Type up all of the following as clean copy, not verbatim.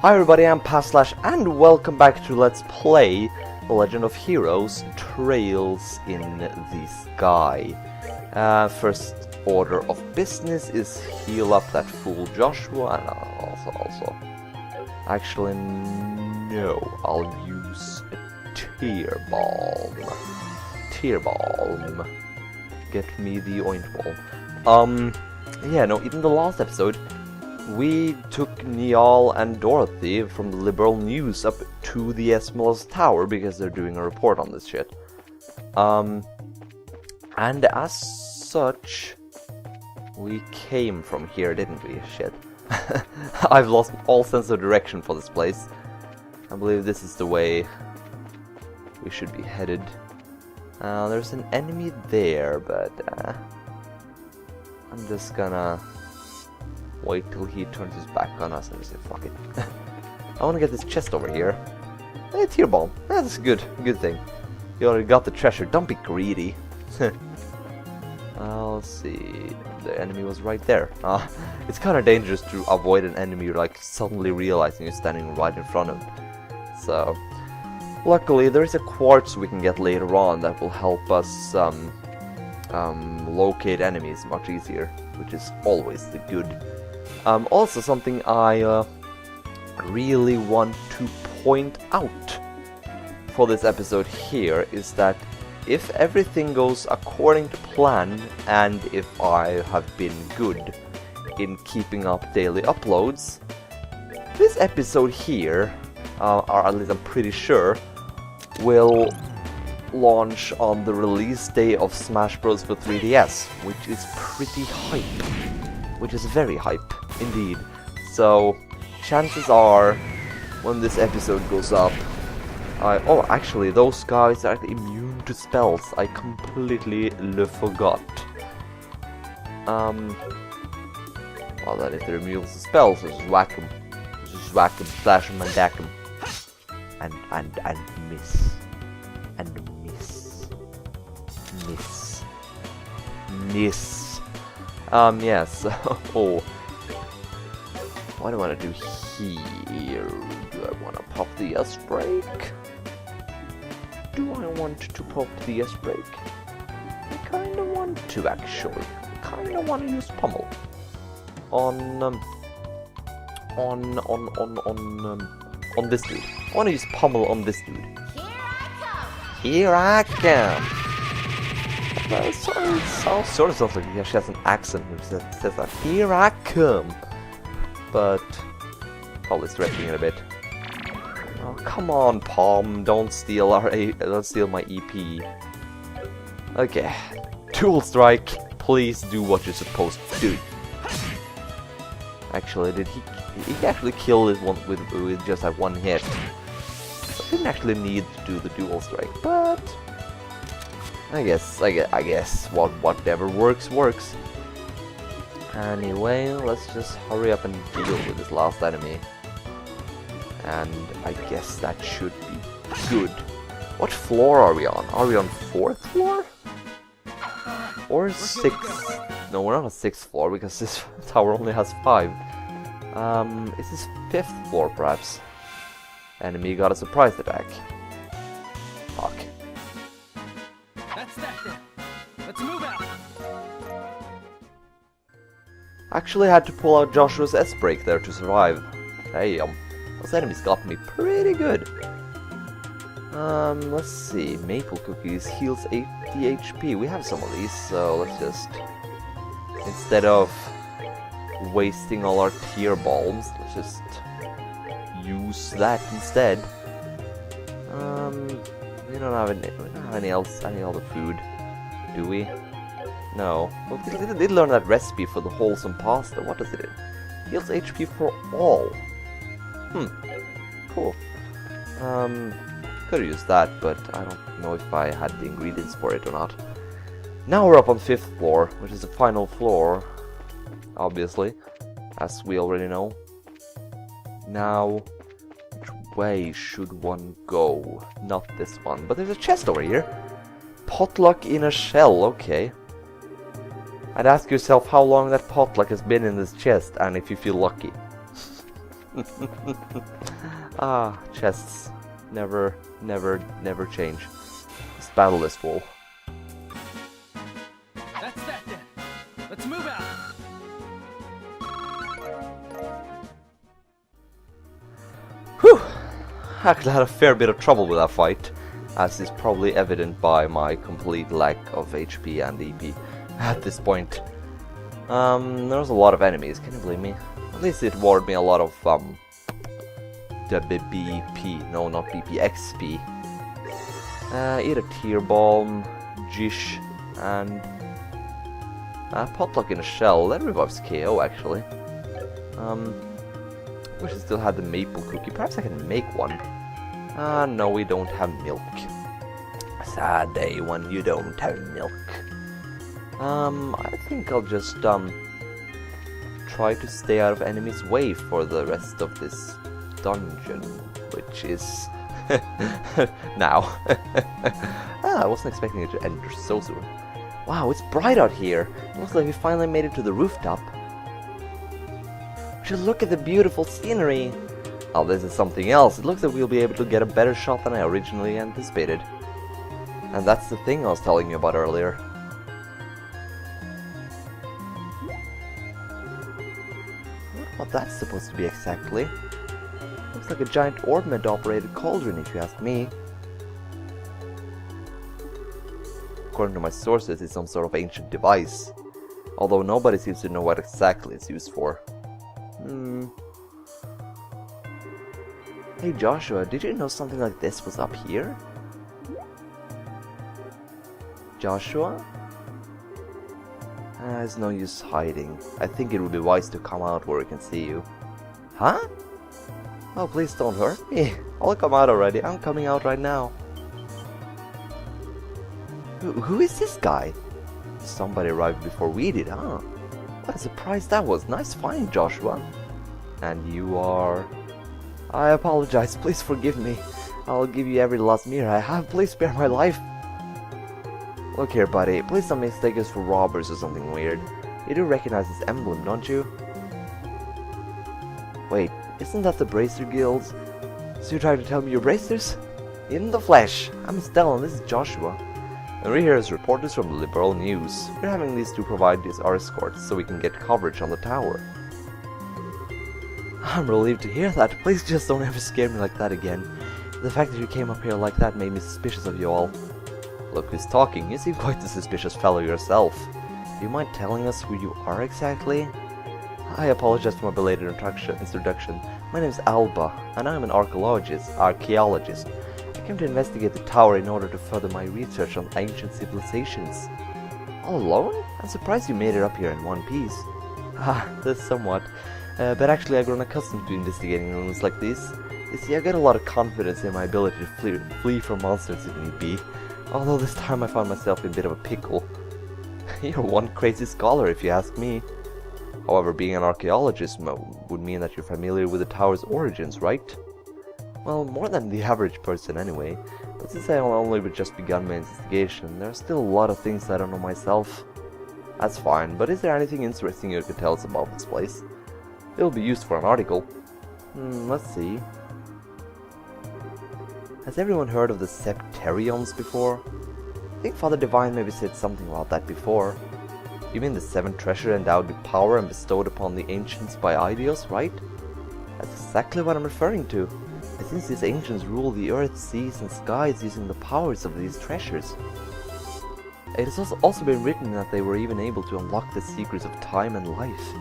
Hi everybody, I'm Pafslash and welcome back to Let's Play The Legend of Heroes Trails in the Sky. First order of business is heal up that fool Joshua and also... Actually, no, I'll use a tear balm. Tear balm. Get me the oint balm. Yeah, no, in the last episode we took Niall and Dorothy from the Liberal News up to the Esmeralda Tower because they're doing a report on this shit. And as such, we came from here, didn't we? Shit. I've lost all sense of direction for this place. I believe this is the way we should be headed. There's an enemy there, but I'm just gonna wait till he turns his back on us and just say, fuck it. I wanna get this chest over here. Hey, tear bomb. That's a good thing. You already got the treasure. Don't be greedy. Let's see. The enemy was right there. It's kind of dangerous to avoid an enemy you're like suddenly realizing you're standing right in front of. So, luckily there is a quartz we can get later on that will help us locate enemies much easier, which is always the good. Also, something I really want to point out for this episode here is that if everything goes according to plan, and if I have been good in keeping up daily uploads, this episode here, or at least I'm pretty sure, will launch on the release day of Smash Bros. For 3DS, which is pretty hype. Which is very hype, indeed. So, chances are, when this episode goes up, oh, actually, those guys are immune to spells. I completely forgot. Well, then if they're immune to spells, just whack them. Just whack them, slash them, and dack them. And miss. And miss. Miss. Miss. Yes. Oh. What do I want to do here? Do I want to pop the S-brake? Do I want to pop the S-brake? I kinda want to, actually. I kinda want to use pummel. On this dude. I want to use pummel on this dude. Here I come! It sort of sounds like she has an accent which says that, here I come! But probably stretching it a bit. Oh, come on, Palm! Don't steal my EP. Okay, Tool Strike. Please do what you're supposed to do. Actually, did he actually kill this one with just that one hit? So I didn't actually need to do the Dual Strike, but I guess whatever works. Anyway, let's just hurry up and deal with this last enemy. And I guess that should be good. What floor are we on? Are we on 4th floor? Or 6th? No, we're on a 6th floor because this tower only has 5. Is this 5th floor perhaps? Enemy got a surprise attack. Fuck. Let's move out. Actually had to pull out Joshua's S-brake there to survive. Damn. Those enemies got me pretty good. Let's see. Maple cookies heals 80 HP. We have some of these, so let's just... Instead of wasting all our tear balms, let's just use that instead. We don't have any other food, do we? No. Well, we did learn that recipe for the wholesome pasta. What does it do? Heals HP for all. Cool. Could have used that, but I don't know if I had the ingredients for it or not. Now we're up on 5th floor, which is the final floor, obviously, as we already know. Now, which way should one go? Not this one, but there's a chest over here. Potluck in a shell, okay. I'd ask yourself how long that potluck has been in this chest, and if you feel lucky. Ah, chests. Never change. This battle is full. That's that then. Let's move out. Whew! Actually had a fair bit of trouble with that fight, as is probably evident by my complete lack of HP and EP at this point. There was a lot of enemies, can you blame me? At least it warded me a lot of, BP, no, not BP, XP. Eat a tear bomb, Jish, and potluck in a shell. That revives KO, actually. Wish I still had the maple cookie. Perhaps I can make one. No, we don't have milk. Sad day when you don't have milk. I think I'll just, try to stay out of enemies' way for the rest of this dungeon, which is now. I wasn't expecting it to end so soon. Wow, it's bright out here. Looks like we finally made it to the rooftop. Just look at the beautiful scenery. Oh, this is something else. It looks like we'll be able to get a better shot than I originally anticipated. And that's the thing I was telling you about earlier. What that's supposed to be exactly. Looks like a giant ornament-operated cauldron, if you ask me. According to my sources, it's some sort of ancient device. Although nobody seems to know what exactly it's used for. Hey Joshua, did you know something like this was up here? Joshua? There's no use hiding. I think it would be wise to come out where we can see you. Huh? Oh, please don't hurt me. I'll come out already. I'm coming out right now. Who is this guy? Somebody arrived before we did, huh? What a surprise that was. Nice find, Joshua. And you are... I apologize. Please forgive me. I'll give you every last mirror I have. Please spare my life. Look here, buddy. Please don't mistake us for robbers or something weird. You do recognize this emblem, don't you? Wait, isn't that the Bracer Guilds? So you're trying to tell me you're Bracers? In the flesh. I'm Estelle and this is Joshua. And we're here as reporters from the Liberal News. We're having these two provide us our escorts so we can get coverage on the tower. I'm relieved to hear that. Please just don't ever scare me like that again. The fact that you came up here like that made me suspicious of you all. Look who's talking. You seem quite the suspicious fellow yourself. Do you mind telling us who you are exactly? I apologize for my belated introduction. My name is Alba, and I'm an archaeologist. I came to investigate the tower in order to further my research on ancient civilizations. All alone? I'm surprised you made it up here in one piece. That's somewhat. But actually I've grown accustomed to investigating rooms like this. You see, I got a lot of confidence in my ability to flee from monsters if need be. Although this time I found myself in a bit of a pickle. You're one crazy scholar if you ask me. However, being an archaeologist would mean that you're familiar with the tower's origins, right? Well, more than the average person anyway. But since I only just begun my investigation, there are still a lot of things I don't know myself. That's fine, but is there anything interesting you could tell us about this place? It'll be used for an article. Let's see. Has everyone heard of the Septarions before? I think Father Divine maybe said something about that before. You mean the 7 treasure endowed with power and bestowed upon the ancients by Aidios, right? That's exactly what I'm referring to. And since these ancients rule the earth, seas and skies using the powers of these treasures. It has also been written that they were even able to unlock the secrets of time and life.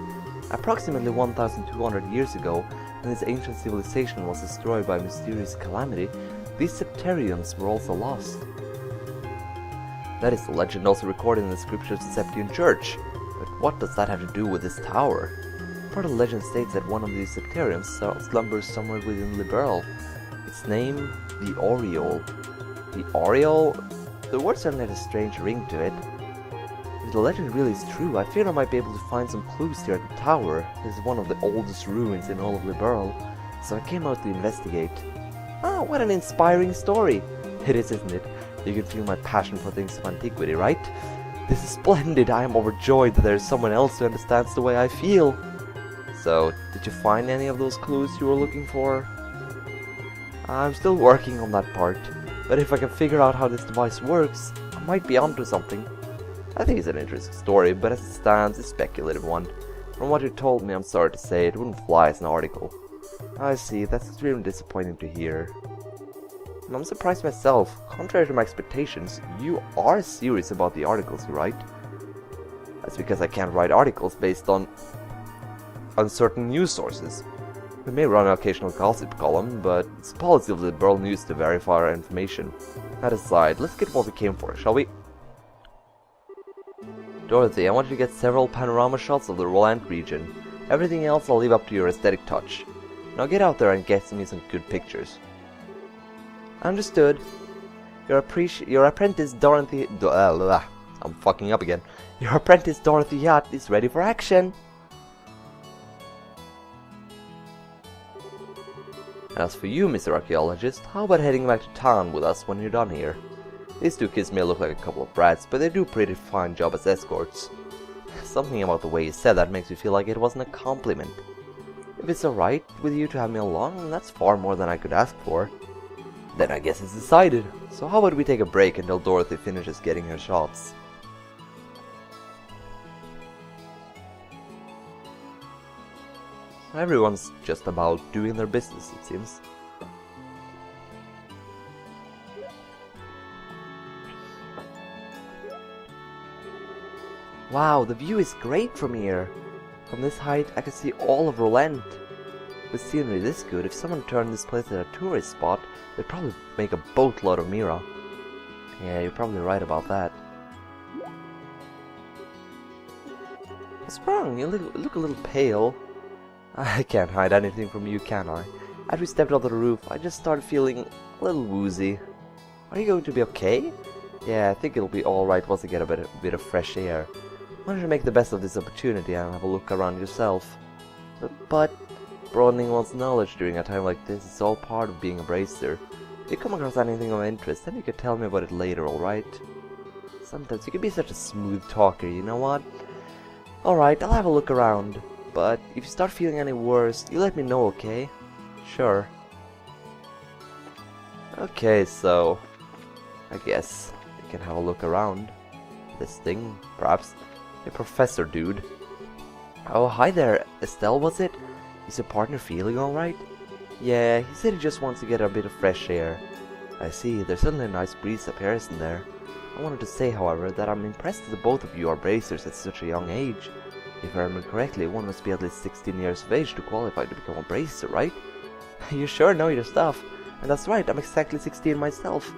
Approximately 1,200 years ago, when this ancient civilization was destroyed by a mysterious calamity, these Septarions were also lost. That is the legend also recorded in the scriptures of the Septian Church. But what does that have to do with this tower? Part of the legend states that one of these Septarions slumbers somewhere within Liberal. Its name, the Oriole. The Oriole? The word certainly has a strange ring to it. If the legend really is true, I fear I might be able to find some clues here at the tower. This is one of the oldest ruins in all of Liberal, so I came out to investigate. Ah, what an inspiring story! It is, isn't it? You can feel my passion for things of antiquity, right? This is splendid! I am overjoyed that there is someone else who understands the way I feel. So, did you find any of those clues you were looking for? I'm still working on that part, but if I can figure out how this device works, I might be onto something. I think it's an interesting story, but as it stands, it's a speculative one. From what you told me, I'm sorry to say, it wouldn't fly as an article. I see, that's extremely disappointing to hear. And I'm surprised myself. Contrary to my expectations, you are serious about the articles you write. That's because I can't write articles based on uncertain news sources. We may run an occasional gossip column, but it's the policy of the liberal news to verify our information. That aside, let's get what we came for, shall we? Dorothy, I want you to get several panorama shots of the Roland region. Everything else I'll leave up to your aesthetic touch. Now get out there and get me some good pictures. Understood. Your apprentice Dorothy... I'm fucking up again. Your apprentice Dorothy Yacht is ready for action! As for you, Mr. Archaeologist, how about heading back to town with us when you're done here? These two kids may look like a couple of brats, but they do a pretty fine job as escorts. Something about the way you said that makes me feel like it wasn't a compliment. If it's alright with you to have me along, that's far more than I could ask for. Then I guess it's decided. So how about we take a break until Dorothy finishes getting her shots? Everyone's just about doing their business, it seems. Wow, the view is great from here. From this height, I can see all of Roland. With scenery this good, if someone turned this place into a tourist spot, they'd probably make a boatload of Mira. Yeah, you're probably right about that. What's wrong? You look a little pale. I can't hide anything from you, can I? As we stepped off the roof, I just started feeling a little woozy. Are you going to be okay? Yeah, I think it'll be alright once I get a bit of fresh air. Why don't you make the best of this opportunity and have a look around yourself? But broadening one's knowledge during a time like this is all part of being a bracer. If you come across anything of interest, then you can tell me about it later, alright? Sometimes you can be such a smooth talker, you know what? Alright, I'll have a look around. But if you start feeling any worse, you let me know, okay? Sure. Okay, so I guess we can have a look around. This thing, perhaps. A professor dude. Oh, hi there, Estelle, was it? Is your partner feeling alright? Yeah, he said he just wants to get a bit of fresh air. I see, there's certainly a nice breeze up here, isn't there? I wanted to say, however, that I'm impressed that both of you are bracers at such a young age. If I remember correctly, one must be at least 16 years of age to qualify to become a bracer, right? You sure know your stuff. And that's right, I'm exactly 16 myself.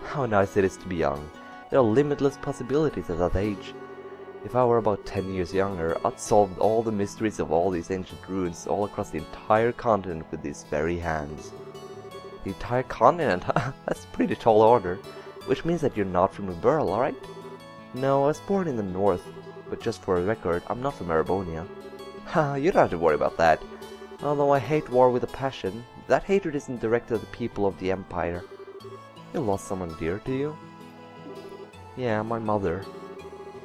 How nice it is to be young. There are limitless possibilities at that age. If I were about 10 years younger, I'd solve all the mysteries of all these ancient ruins all across the entire continent with these very hands. The entire continent? That's a pretty tall order. Which means that you're not from New Burl, alright? No, I was born in the north. But just for a record, I'm not from Erebonia. Ha, you don't have to worry about that. Although I hate war with a passion, that hatred isn't directed at the people of the Empire. You lost someone dear to you? Yeah, my mother.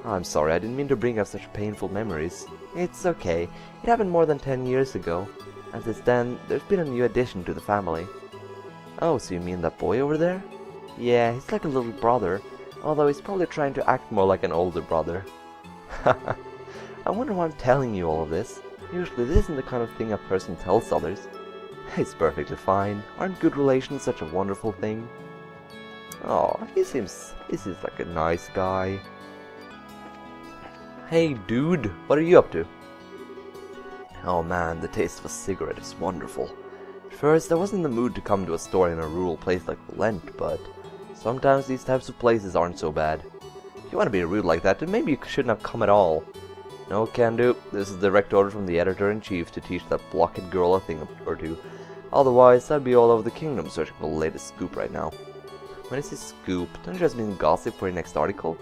I'm sorry, I didn't mean to bring up such painful memories. It's okay, it happened more than 10 years ago. And since then, there's been a new addition to the family. Oh, so you mean that boy over there? Yeah, he's like a little brother, although he's probably trying to act more like an older brother. I wonder why I'm telling you all of this. Usually this isn't the kind of thing a person tells others. It's perfectly fine. Aren't good relations such a wonderful thing? Oh, he seems like a nice guy. Hey dude, what are you up to? Oh man, the taste of a cigarette is wonderful. At first I wasn't in the mood to come to a store in a rural place like Valent, but sometimes these types of places aren't so bad. If you want to be rude like that, then maybe you shouldn't have come at all. No can do. This is a direct order from the editor-in-chief to teach that blockhead girl a thing or two. Otherwise, I'd be all over the kingdom searching for the latest scoop right now. When I say scoop, don't you just mean gossip for your next article?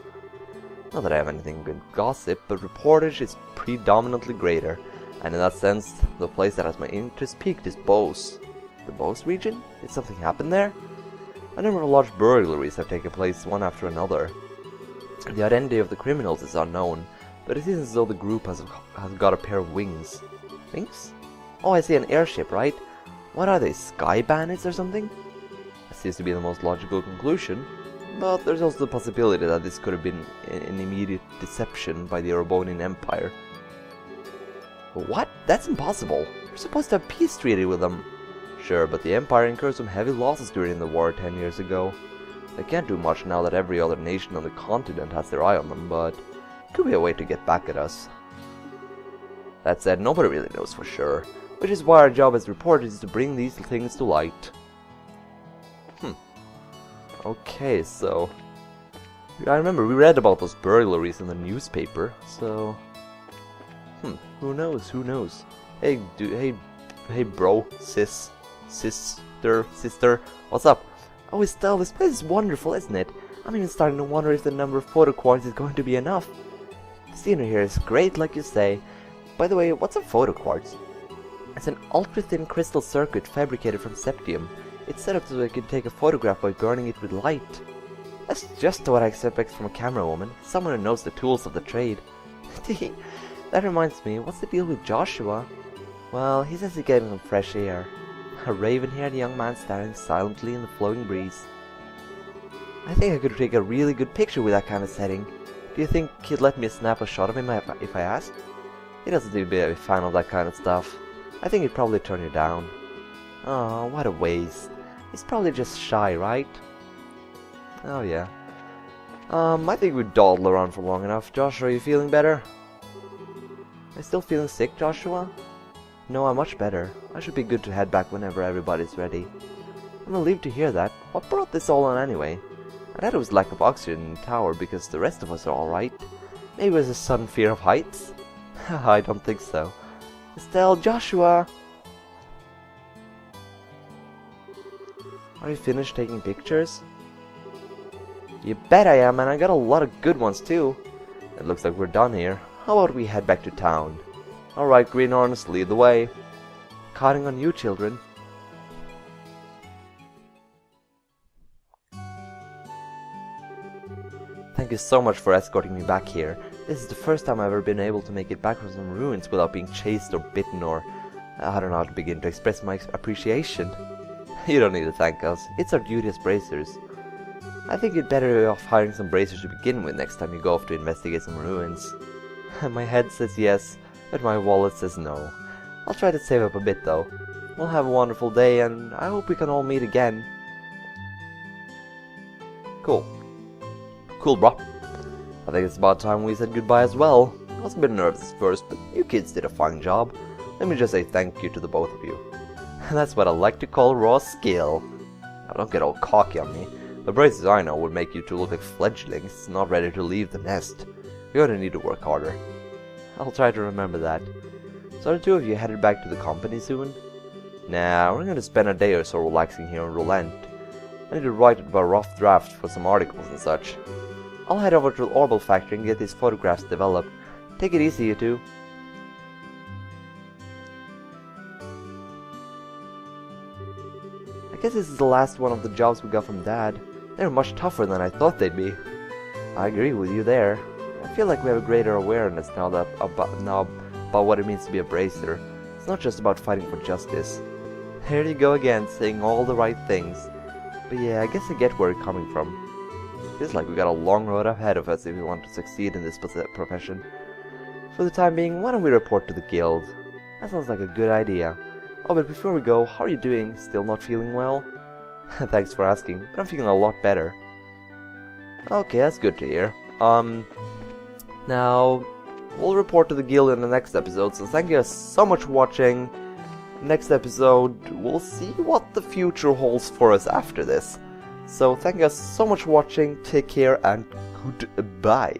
Not that I have anything against gossip, but reportage is predominantly greater, and in that sense, the place that has my interest peaked is Bose. The Bose region? Did something happen there? A number of large burglaries have taken place one after another. The identity of the criminals is unknown, but it seems as though the group has got a pair of wings. Things? Oh, I see an airship, right? What are they, sky bandits or something? That seems to be the most logical conclusion, but there's also the possibility that this could have been an immediate deception by the Erebonian Empire. What? That's impossible. We're supposed to have peace treaty with them. Sure, but the Empire incurred some heavy losses during the war 10 years ago. They can't do much now that every other nation on the continent has their eye on them, but it could be a way to get back at us. That said, nobody really knows for sure, which is why our job as reporters is to bring these things to light. Okay, so... I remember we read about those burglaries in the newspaper, so... who knows? Hey, hey bro, sister, what's up? Oh, Estelle, this place is wonderful, isn't it? I'm even starting to wonder if the number of photo quartz is going to be enough. The scenery here is great, like you say. By the way, what's a photo quartz? It's an ultra-thin crystal circuit fabricated from septium. It's set up so I can take a photograph by burning it with light. That's just what I expect from a camera woman, someone who knows the tools of the trade. That reminds me, what's the deal with Joshua? Well, he says he's getting some fresh air. A raven-haired young man standing silently in the flowing breeze. I think I could take a really good picture with that kind of setting. Do you think he'd let me snap a shot of him if I asked? He doesn't seem to be a fan of that kind of stuff. I think he'd probably turn you down. Oh, what a waste. He's probably just shy, right? Oh yeah. I think we dawdle around for long enough. Josh, are you feeling better? Are you still feeling sick, Joshua? No, I'm much better. I should be good to head back whenever everybody's ready. I'm relieved to hear that. What brought this all on anyway? I thought it was lack of oxygen in the tower because the rest of us are alright. Maybe it was a sudden fear of heights? I don't think so. Estelle, Joshua! Are you finished taking pictures? You bet I am, and I got a lot of good ones too. It looks like we're done here. How about we head back to town? Alright, Greenhorns, lead the way. Counting on you, children. Thank you so much for escorting me back here. This is the first time I've ever been able to make it back from some ruins without being chased or bitten or... I don't know how to begin to express my appreciation. You don't need to thank us. It's our duty as bracers. I think you'd better be off hiring some bracers to begin with next time you go off to investigate some ruins. My head says yes, but my wallet says no. I'll try to save up a bit though. We'll have a wonderful day and I hope we can all meet again. Cool. Cool, bro. I think it's about time we said goodbye as well. I was a bit nervous at first, but you kids did a fine job. Let me just say thank you to the both of you. That's what I like to call raw skill. Now don't get all cocky on me. The braces I know would make you two look like fledglings, not ready to leave the nest. You're gonna need to work harder. I'll try to remember that. So the two of you headed back to the company soon? Nah, we're gonna spend a day or so relaxing here in Roland. I need to write up a rough draft for some articles and such. I'll head over to the Orbital Factory and get these photographs developed. Take it easy, you two. I guess this is the last one of the jobs we got from Dad. They're much tougher than I thought they'd be. I agree with you there. I feel like we have a greater awareness now about what it means to be a bracer. It's not just about fighting for justice. Here you go again, saying all the right things. But yeah, I guess I get where you're coming from. Feels like we got a long road ahead of us if we want to succeed in this profession. For the time being, why don't we report to the guild? That sounds like a good idea. Oh, but before we go, how are you doing? Still not feeling well? Thanks for asking, but I'm feeling a lot better. Okay, that's good to hear. Now, we'll report to the guild in the next episode, so thank you guys so much for watching. Next episode, we'll see what the future holds for us after this. So thank you guys so much for watching, take care, and goodbye.